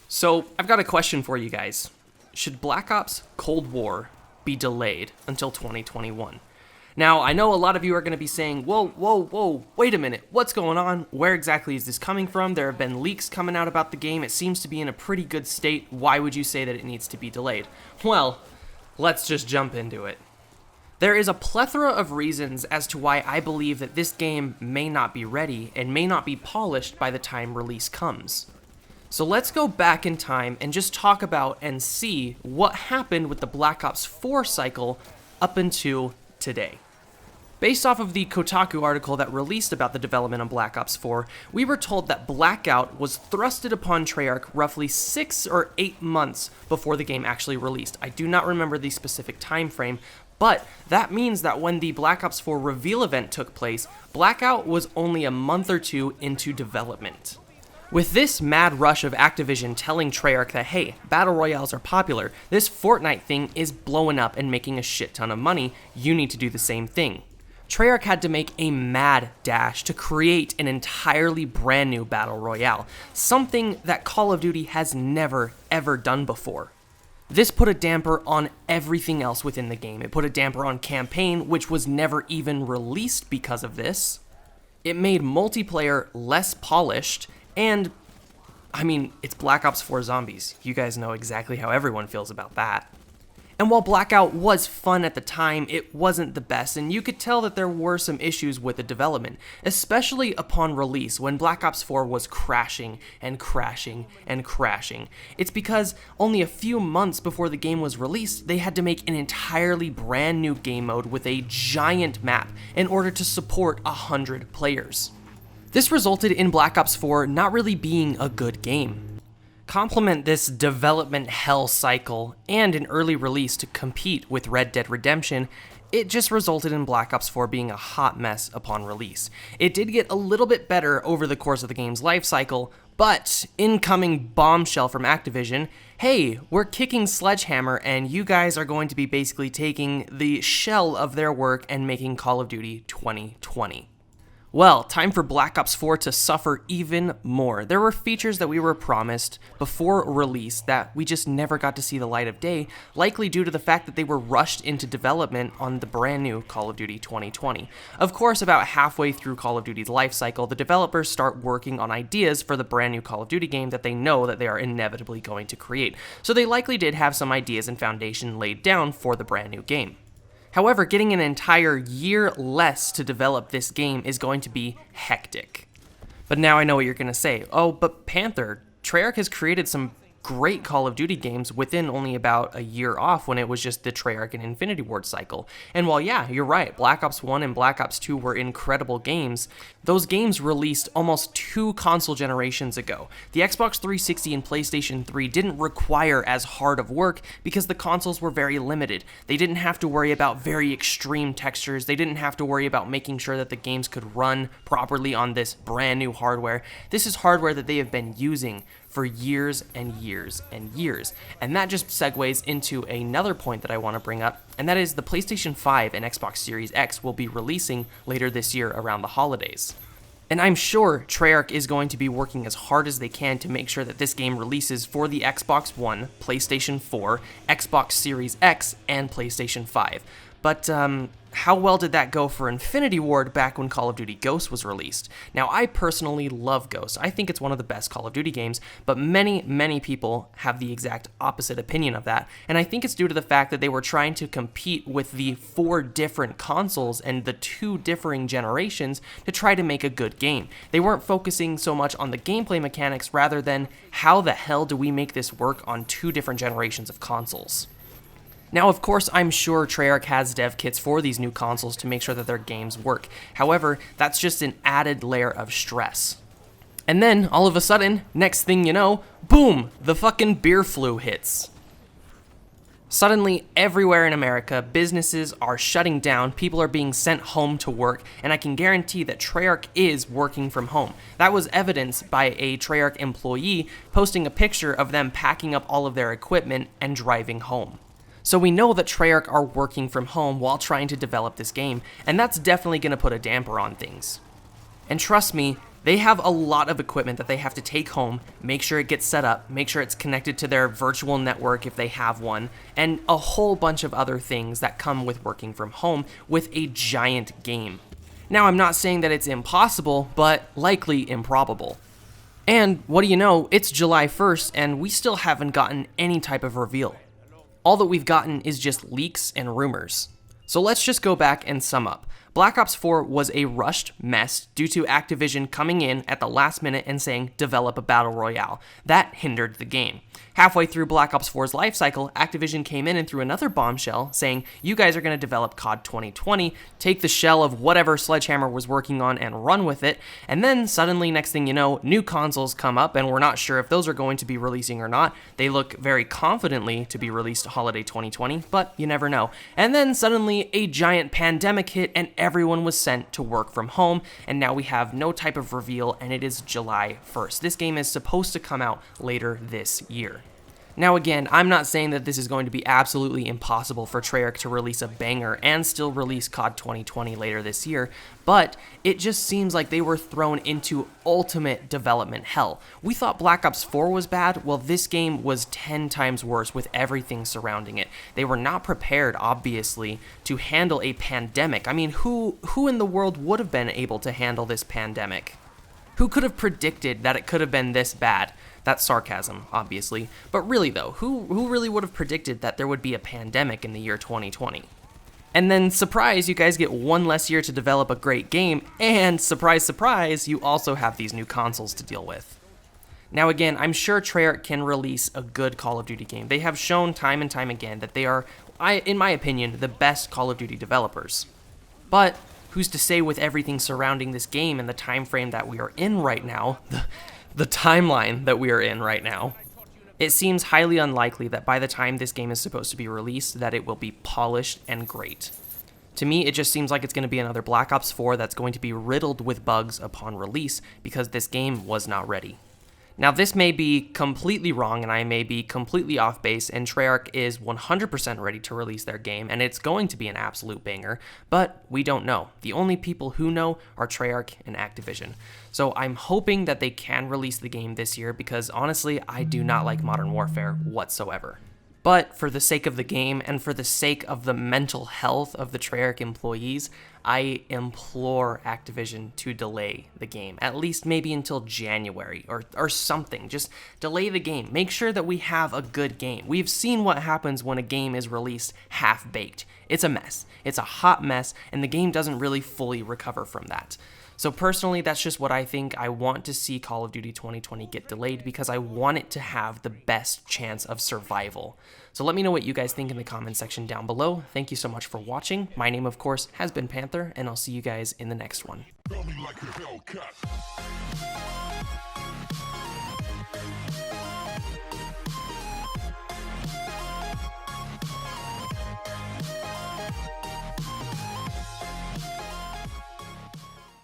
So, I've got a question for you guys. Should Black Ops Cold War be delayed until 2021? Now, I know a lot of you are going to be saying, whoa, wait a minute, what's going on? Where exactly is this coming from? There have been leaks coming out about the game. It seems to be in a pretty good state. Why would you say that it needs to be delayed? Well, let's just jump into it. There is a plethora of reasons as to why I believe that this game may not be ready and may not be polished by the time release comes. So let's go back in time and just talk about and see what happened with the Black Ops 4 cycle up until today. Based off of the Kotaku article that released about the development of Black Ops 4, we were told that Blackout was thrusted upon Treyarch roughly 6 or 8 months before the game actually released. I do not remember the specific time frame, but that means that when the Black Ops 4 reveal event took place, Blackout was only a month or two into development. With this mad rush of Activision telling Treyarch that, hey, battle royales are popular, this Fortnite thing is blowing up and making a shit ton of money, you need to do the same thing. Treyarch had to make a mad dash to create an entirely brand new battle royale, something that Call of Duty has never, ever done before. This put a damper on everything else within the game. It put a damper on campaign, which was never even released because of this. It made multiplayer less polished, and, I mean, it's Black Ops 4 Zombies. You guys know exactly how everyone feels about that. And while Blackout was fun at the time, it wasn't the best, and you could tell that there were some issues with the development, especially upon release when Black Ops 4 was crashing and crashing and crashing. It's because only a few months before the game was released, they had to make an entirely brand new game mode with a giant map in order to support 100 players. This resulted in Black Ops 4 not really being a good game. Complement this development hell cycle and an early release to compete with Red Dead Redemption, it just resulted in Black Ops 4 being a hot mess upon release. It did get a little bit better over the course of the game's life cycle, but incoming bombshell from Activision, hey, we're kicking Sledgehammer and you guys are going to be basically taking the shell of their work and making Call of Duty 2020. Well, time for Black Ops 4 to suffer even more. There were features that we were promised before release that we just never got to see the light of day, likely due to the fact that they were rushed into development on the brand new Call of Duty 2020. Of course, about halfway through Call of Duty's life cycle, the developers start working on ideas for the brand new Call of Duty game that they know that they are inevitably going to create. So they likely did have some ideas and foundation laid down for the brand new game. However, getting an entire year less to develop this game is going to be hectic. But now I know what you're going to say. Oh, but Panther, Treyarch has created some great Call of Duty games within only about a year off when it was just the Treyarch and Infinity Ward cycle. And while yeah, you're right, Black Ops 1 and Black Ops 2 were incredible games, those games released almost 2 console generations ago. The Xbox 360 and PlayStation 3 didn't require as hard of work because the consoles were very limited. They didn't have to worry about very extreme textures. They didn't have to worry about making sure that the games could run properly on this brand new hardware. This is hardware that they have been using for years and years and years. And that just segues into another point that I want to bring up, and that is the PlayStation 5 and Xbox Series X will be releasing later this year around the holidays. And I'm sure Treyarch is going to be working as hard as they can to make sure that this game releases for the Xbox One, PlayStation 4, Xbox Series X, and PlayStation 5. But how well did that go for Infinity Ward back when Call of Duty Ghosts was released? Now, I personally love Ghosts. I think it's one of the best Call of Duty games, but many people have the exact opposite opinion of that. And I think it's due to the fact that they were trying to compete with the 4 different consoles and the 2 differing generations to try to make a good game. They weren't focusing so much on the gameplay mechanics rather than how the hell do we make this work on 2 different generations of consoles. Now, of course, I'm sure Treyarch has dev kits for these new consoles to make sure that their games work. However, that's just an added layer of stress. And then, all of a sudden, next thing you know, boom, the fucking beer flu hits. Suddenly, everywhere in America, businesses are shutting down, people are being sent home to work, and I can guarantee that Treyarch is working from home. That was evidenced by a Treyarch employee posting a picture of them packing up all of their equipment and driving home. So we know that Treyarch are working from home while trying to develop this game, and that's definitely going to put a damper on things. And trust me, They have a lot of equipment that they have to take home, make sure it gets set up, make sure it's connected to their virtual network if they have one, and a whole bunch of other things that come with working from home with a giant game. Now, I'm not saying that it's impossible, but likely improbable. And what do you know, it's July 1st and we still haven't gotten any type of reveal. All that we've gotten is just leaks and rumors. So let's just go back and sum up. Black Ops 4 was a rushed mess due to Activision coming in at the last minute and saying, develop a battle royale. That hindered the game. Halfway through Black Ops 4's lifecycle, Activision came in and threw another bombshell saying, you guys are going to develop COD 2020, take the shell of whatever Sledgehammer was working on and run with it, and then suddenly, next thing you know, new consoles come up and we're not sure if those are going to be releasing or not. They look very confidently to be released holiday 2020, but you never know. And then suddenly a giant pandemic hit and everyone was sent to work from home, and now we have no type of reveal and it is July 1st. This game is supposed to come out later this year. Now again, I'm not saying that this is going to be absolutely impossible for Treyarch to release a banger and still release COD 2020 later this year, but it just seems like they were thrown into ultimate development hell. We thought Black Ops 4 was bad, well this game was 10 times worse with everything surrounding it. They were not prepared, obviously, to handle a pandemic. I mean, who in the world would have been able to handle this pandemic? Who could have predicted that it could have been this bad? That's sarcasm, obviously. But really though, who really would have predicted that there would be a pandemic in the year 2020? And then, surprise, you guys get one less year to develop a great game, and surprise, surprise, you also have these new consoles to deal with. Now again, I'm sure Treyarch can release a good Call of Duty game. They have shown time and time again that they are, in my opinion, the best Call of Duty developers. But who's to say with everything surrounding this game and the time frame that we are in right now, the timeline that we are in right now, it seems highly unlikely that by the time this game is supposed to be released that it will be polished and great. To me, it just seems like it's going to be another Black Ops 4 that's going to be riddled with bugs upon release because this game was not ready. Now, this may be completely wrong and I may be completely off base, and Treyarch is 100% ready to release their game and it's going to be an absolute banger, but we don't know. The only people who know are Treyarch and Activision. So I'm hoping that they can release the game this year because honestly, I do not like Modern Warfare whatsoever. But for the sake of the game and for the sake of the mental health of the Treyarch employees, I implore Activision to delay the game, at least maybe until January or something. Just delay the game. Make sure that we have a good game. We've seen what happens when a game is released half-baked. It's a mess. It's a hot mess, and the game doesn't really fully recover from that. So personally, that's just what I think. I want to see Call of Duty 2020 get delayed because I want it to have the best chance of survival. So let me know what you guys think in the comment section down below. Thank you so much for watching. My name, of course, has been Panther, and I'll see you guys in the next one.